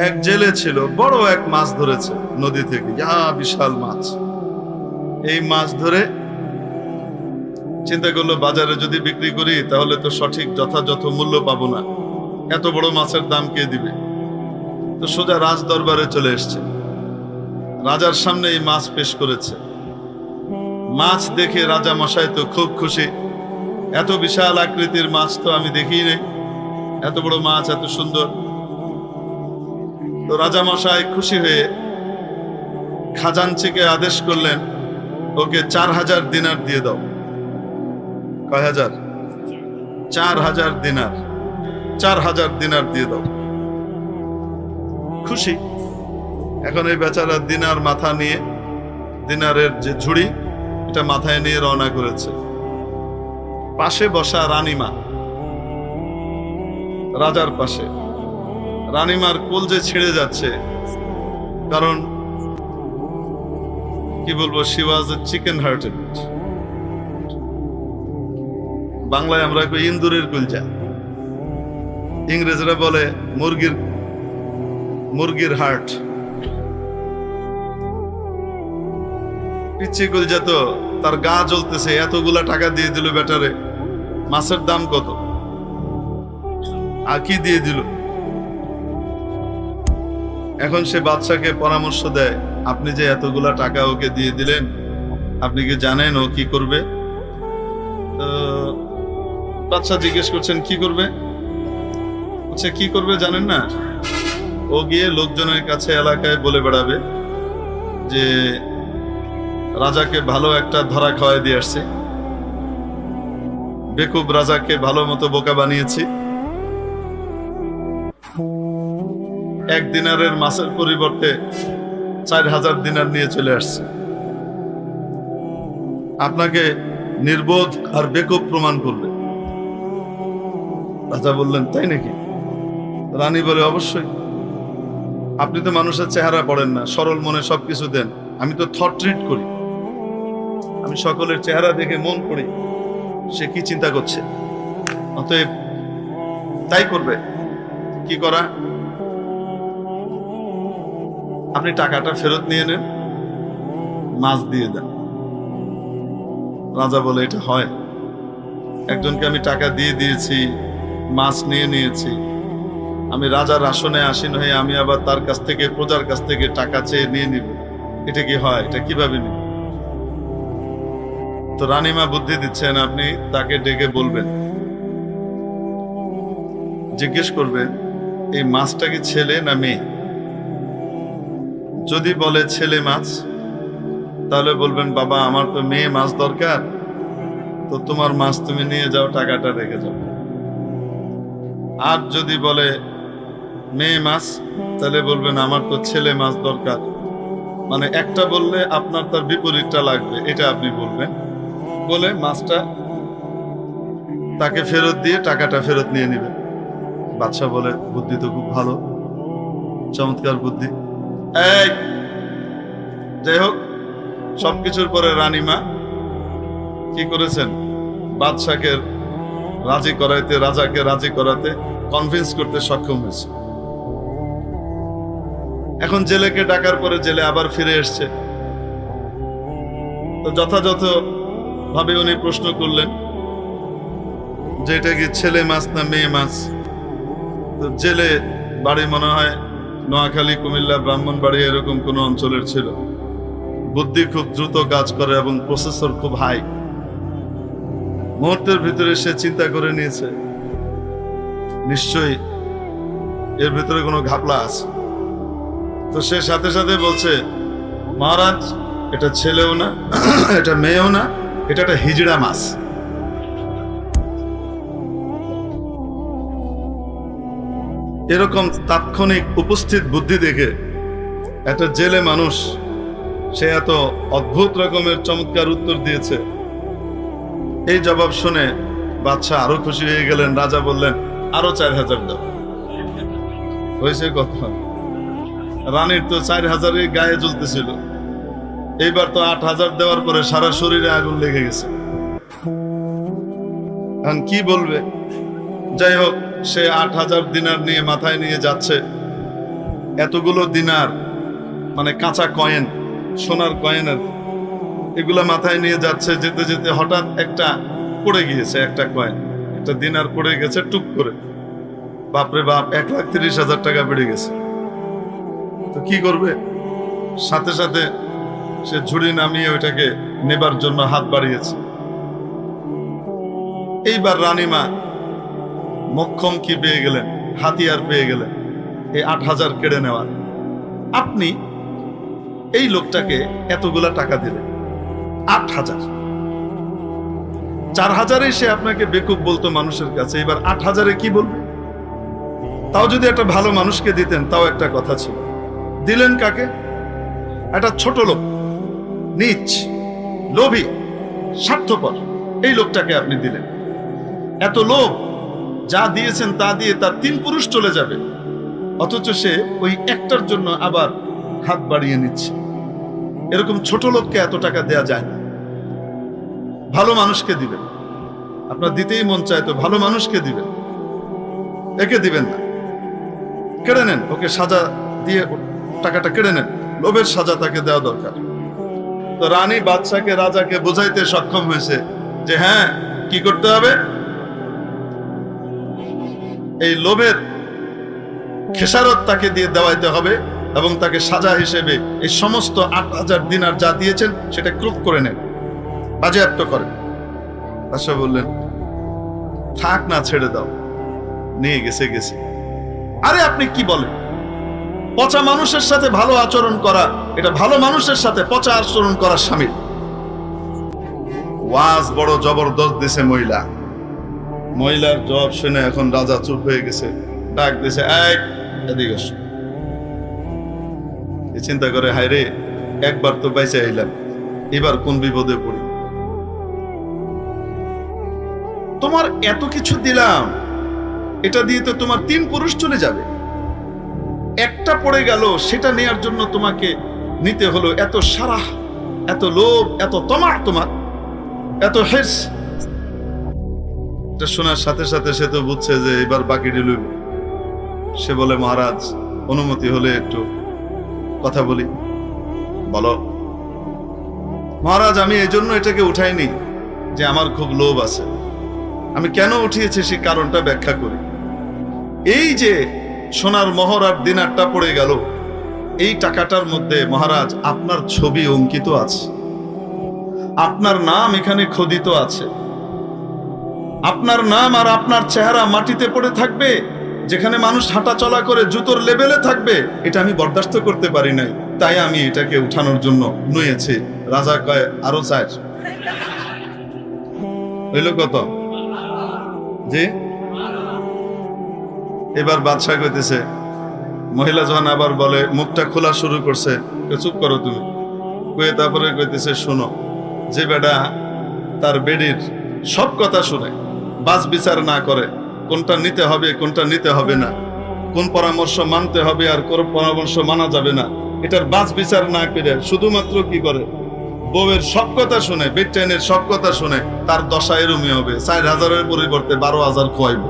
এক জেলে ছিল, বড় এক মাছ ধরেছে নদী থেকে, বিশাল মাছ। এই মাছ ধরে চিন্তা করলো বাজারে যদি বিক্রি করি তাহলে তো সঠিক যথাযথ মূল্য পাবো না, এত বড় মাছের দাম কে দিবে? তো সোজা রাজ দরবারে চলে এসছে, রাজার সামনে এই মাছ পেশ করেছে। মাছ দেখে রাজা মশাই তো খুব খুশি, এত বিশাল আকৃতির মাছ তো আমি দেখিই নাই, এত বড় মাছ, এত সুন্দর। তো রাজা মশাই খুশি হয়ে খাজানচিকে আদেশ করলেন, ওকে 4000 দিনার দিয়ে দাও। কয় হাজার? 4000 দিনার। 4000 দিনার দিয়ে দাও। খুশি। এখন এই বেচারা দিনার মাথা নিয়ে, দিনারের যে ঝুড়ি এটা মাথায় নিয়ে রওনা করেছে। পাশে বসা রানীমা, রাজার পাশে। রানীমার কলজে ছিঁড়ে যাচ্ছে, কারণ কি বলবো, she was A chicken hearted. বাংলায় আমরা কই ইন্দুরের কলজা, ইংরেজরা বলে মুরগির হার্ট। পিচ্ছি কলজা তো, তার গা জ্বলতেছে, এতগুলা টাকা দিয়ে দিল বেটারে, মাছের দাম কত, আর কি দিয়ে দিল। এখন সে বাদশাকে পরামর্শ দেয়, আপনি যে এতগুলা টাকা ওকে দিয়ে দিলেন, আপনি কি জানেন ও কি করবে? বাদশা জিজ্ঞেস করছেন কি করবে? আচ্ছা, কি করবে জানেন না? ও গিয়ে লোকজনের কাছে এলাকায় বলে বেড়াবে যে রাজাকে ভালো একটা ধরা খাওয়াই দিয়ে আসছে, বেকুব রাজাকে ভালো মতো বোকা বানিয়েছি, 1 দিনারের মাছের পরিবর্তে 4000 দিনার নিয়ে চলে আসছে, আপনাকে নির্বোধ আর বেকুব প্রমাণ করবে। রাজা বললেন, তাই নাকি? রানী বলে, অবশ্যই। আপনি তো মানুষের চেহারা পড়েন না, সরল মনে সবকিছু দেন, আমি তো থট ট্রিট করি, আমি সকলের চেহারা দেখে মন পড়ি সে কি চিন্তা করছে, অতএব তাই করবে। কি করা? আপনি টাকাটা ফেরত নিয়ে নেন, মাছ দিয়ে দেন। রাজা বলে, এটা হয়? একজনকে আমি টাকা দিয়ে দিয়েছি, মাছ নিয়ে নিয়েছি, আমি রাজার আসনে আসীন হয়ে আমি আবার তার কাছ থেকে, প্রজার কাছ থেকে টাকা চেয়ে নিয়ে নিব? এটা কি হয়? এটা কিভাবে নিব? তো রানীমা বুদ্ধি দিচ্ছেন, আপনি তাকে ডেকে বলবেন, জিজ্ঞেস করবেন এই মাছটা কি ছেলে না মেয়ে। যদি বলে ছেলে মাছ, তাহলে বলবেন, বাবা আমার তো মেয়ে মাছ দরকার, তো তোমার মাছ তুমি নিয়ে যাও, টাকাটা রেখে যাও। আর যদি বলে মেয়ে মাছ, তাহলে বলবেন আমার তো ছেলে মাছ দরকার। মানে একটা বললে আপনার তার বিপরীতটা লাগবে, এটা আপনি বলবেন, বলে মাছটা তাকে ফেরত দিয়ে টাকাটা ফেরত নিয়ে নেবেন। বাদশা বলে, বুদ্ধি তো খুব ভালো, চমৎকার বুদ্ধি। এই যাই হোক, সবকিছুর পরে রানীমা কি করেছেন? বাদশাকে রাজি করাইতে, রাজাকে রাজি করাতে, কনভিন্স করতে সক্ষম হয়েছে। এখন জেলেকে ডাকার পরে জেলে আবার ফিরে এসছে। তো যথাযথ ভাবে উনি প্রশ্ন করলেন যে এটা কি ছেলে মাছ না মেয়ে মাছ। তো জেলে বাড়ি মনে হয় নোয়াখালী, কুমিল্লা, ব্রাহ্মণবাড়ি এরকম কোন অঞ্চলের ছিল। বুদ্ধি খুব দ্রুত কাজ করে এবং প্রসেসর খুব হাই। মুহূর্তের ভিতরে সে চিন্তা করে নিয়েছে, নিশ্চয়ই এর ভিতরে কোনো ঘাপলা আছে। তো সে সাথে সাথে বলছে, মহারাজ এটা ছেলেও না, এটা মেয়েও না, এটা একটা হিজড়া মাছ। এরকম তাৎক্ষণিক উপস্থিত বুদ্ধি দেখে একটা জেলে মানুষ, সে এত অদ্ভুত রকমের চমৎকার উত্তর দিয়েছে। এই জবাব শুনে বাদশাহ আরো খুশি হয়ে গেলেন। রাজা বললেন, আরো 4000 দাও। হয়েছে কথা, রানীর তো 4000 গায়ে জ্বলতেছিল, এইবার তো 8000 দেওয়ার পরে সারা শরীরে আগুন লেগে গেছে। এখন কি বলবে? যাই হোক, সে 8000 দিনার নিয়ে মাথায় নিয়ে যাচ্ছে। এতগুলো দিনার, মানে কাঁচা কয়েন, সোনার কয়েনের, এগুলা মাথায় নিয়ে যাচ্ছে। যেতে যেতে হঠাৎ একটা পড়ে গিয়েছে, একটা কয়েন, একটা দিনার পড়ে গেছে টুক করে। বাপরে বাপ, 1,30,000 টাকা বেড়ে গেছে। তো কি করবে? সাথে সাথে সে ঝুড়ি নামিয়ে ওইটাকে নেবার জন্য হাত বাড়িয়েছে। এইবার রানীমা মক্ষম কি পেয়ে গেলেন, হাতিয়ার পেয়ে গেলেন এই 8,000 কেড়ে নেওয়ার। আপনি এই লোকটাকে এতগুলা টাকা দিলেন, 8,000, 4,000-এ সে আপনাকে বেকুব বলতো মানুষের কাছে, এবার 8,000-এ কি বলবে? তাও যদি একটা ভালো মানুষকে দিতেন তাও একটা কথা ছিল। দিলেন কাকে? একটা ছোট লোক, নীচ, লোভী, স্বার্থপর, এই লোকটাকে আপনি দিলেন। এত লোভ, যা দিয়েছেন তা দিয়ে তার 3 পুরুষ চলে যাবে, অথচ সে ওই একটার জন্য আবার হাত বাড়িয়ে নিচ্ছে। এরকম ছোট লোককে এত টাকা দেয়া যায় না। ভালো মানুষকে দিবেন। আপনার দিতেই মন চায় তো ভালো মানুষকে দিবেন, একে দিবেন না। কেড়ে নেন, ওকে সাজা দিয়ে টাকাটা কেড়ে নেন। লোভের সাজা তাকে দেওয়া দরকার। তো রানী বাদশাকে, রাজাকে বোঝাইতে সক্ষম হয়েছে যে হ্যাঁ, কি করতে হবে? এই লোভের খেসারত তাকে দিয়ে দেওয়াইতে হবে এবং তাকে সাজা হিসেবে এই সমস্ত 8,000 দিনার যা দিয়েছেন সেটা ক্রোধ করে নেন, বাজেয়াপ্ত করেন। বাদশা বললেন, থাক না, ছেড়ে দাও, নিয়ে গেছে গেছে। আরে আপনি কি বলেন? পচা মানুষের সাথে ভালো আচরণ করা, এটা ভালো মানুষের সাথে পচা আচরণ করার শামিল। ওয়াজ বড় জবরদস্ত দিছে মহিলা। মহিলার জবাব শুনে এখন রাজা চুপ হয়ে গেছে। ডাক দিছে, এদিকে আসো। চিন্তা করে, হায় রে, একবার তো বাইচে আইলাম, এবার কোন বিপদে পড়ি। তোমার এত কিছু দিলাম, এটা দিয়ে তো তোমার 3 পুরুষ চলে যাবে, একটা পড়ে গেল, সেটা নেয়ার জন্য তোমাকে নিতে হলো এত সারাহ, এত লোভ, এত তমা, তোমার এত হিরস। এটা শোনার সাথে সাথে সে তো বুঝছে যে এবার বাকি ডিলুই। সে বলে, মহারাজ, অনুমতি হলে একটু কথা বলি। বলো। মহারাজ, আমি এই জন্য এটাকে উঠাইনি যে আমার খুব লোভ আছে। আমি কেন উঠিয়েছি সেই কারণটা ব্যাখ্যা করি। এই যে সোনার মোহর আর দিনারটা পড়ে গেল, এই টাকাটার মধ্যে মহারাজ আপনার ছবি অঙ্কিত আছে, আপনার নাম এখানে খোদিত আছে। আপনার নাম আর আপনার চেহারা মাটিতে পড়ে থাকবে, যেখানে মানুষ হাঁটা চলা করে জুতোর লেভেলে থাকবে। এটা আমি বরদাস্ত করতে পারি নাই, তাই আমি এটাকে উঠানোর জন্য নুয়েছি। রাজা কয়, আরো 4। হইল কত? জি। এবার বাদশা কইতেছে, মহিলা যখন আবার বলে, মুখটা খোলা শুরু করছে, চুপ করো তুমি। কয়ে তারপরে কইতেছে, শোনো, যে বেটা তার বেডির সব কথা শুনে, বাজ বিচার না করে, কোনটা নিতে হবে কোনটা নিতে হবে না, কোন পরামর্শ মানতে হবে আর কোন পরামর্শ মানা যাবে না, এটার বাজ বিচার না করে শুধুমাত্র কি করে, বউয়ের সব কথা শুনে, বেডটাইনের সব কথা শুনে, তার দশা এরমই হবে। 4,000-এর পরিবর্তে 12,000 খোয়াইব।